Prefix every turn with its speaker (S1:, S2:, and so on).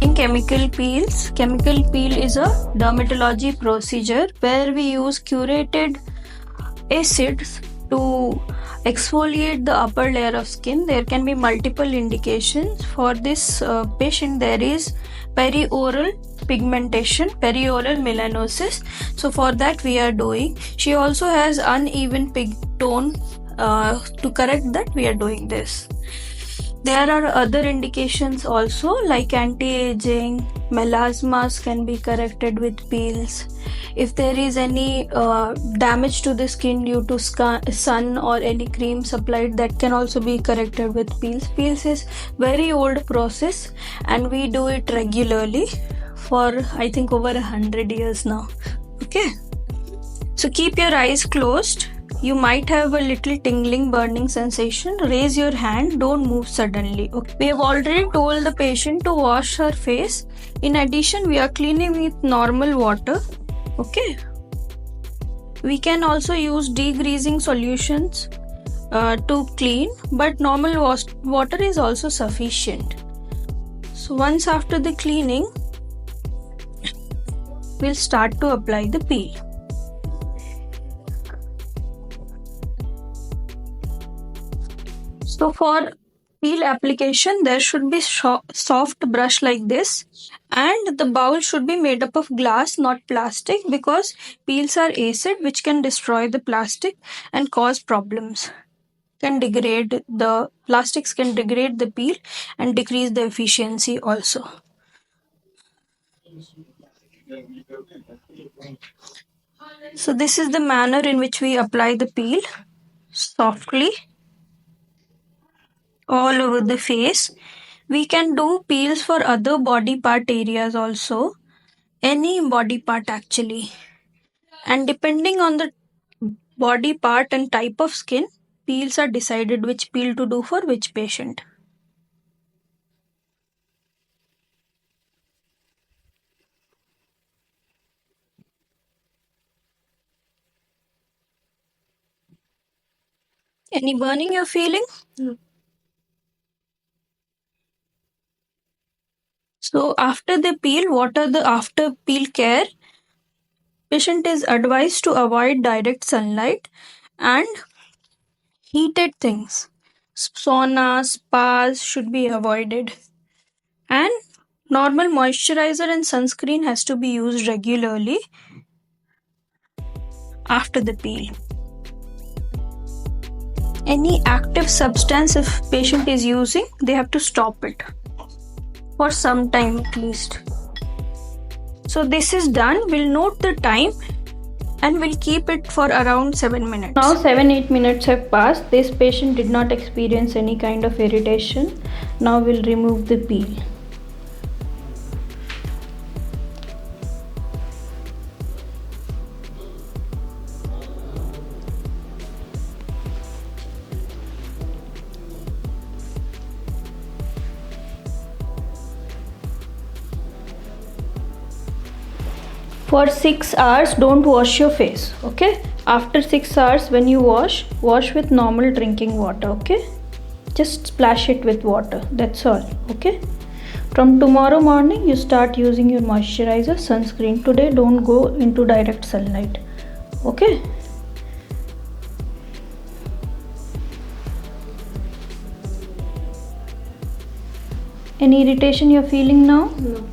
S1: In chemical peels, chemical peel is a dermatology procedure where we use curated acids to exfoliate the upper layer of skin. There can be multiple indications. For this patient, there is perioral pigmentation, perioral melanosis. So for that we are doing. She also has uneven pig tone. To correct that, we are doing this. There are other indications also, like anti-aging, melasmas can be corrected with peels. If there is any damage to the skin due to sun or any cream supplied, that can also be corrected with peels. Peels is very old process and we do it regularly for I think over 100 years now. Okay, so keep your eyes closed. You might have a little tingling, burning sensation. Raise your hand, don't move suddenly. Okay. We have already told the patient to wash her face. In addition, we are cleaning with normal water. Okay. We can also use degreasing solutions to clean, but normal water is also sufficient. So once after the cleaning, we'll start to apply the peel. So for peel application, there should be soft brush like this, and the bowl should be made up of glass, not plastic, because peels are acid which can destroy the plastic and cause problems. Plastics can degrade the peel and decrease the efficiency also. So this is the manner in which we apply the peel, softly all over the face. We can do peels for other body part areas also, any body part actually, and depending on the body part and type of skin, peels are decided which peel to do for which patient. Any burning you're feeling? No. So after the peel, what are the after peel care? Patient is advised to avoid direct sunlight and heated things. Sauna, spas should be avoided. And normal moisturizer and sunscreen has to be used regularly after the peel. Any active substance if patient is using, they have to stop it for some time at least. So this is done. We'll note the time and we'll keep it for around 7 minutes. Now 7-8 minutes have passed. This patient did not experience any kind of irritation. Now we'll remove the peel. For 6 hours, don't wash your face. Okay, after 6 hours when you wash with normal drinking water. Okay, just splash it with water, that's all. Okay, from tomorrow morning you start using your moisturizer, sunscreen. Today don't go into direct sunlight. Okay, any irritation you're feeling now? No.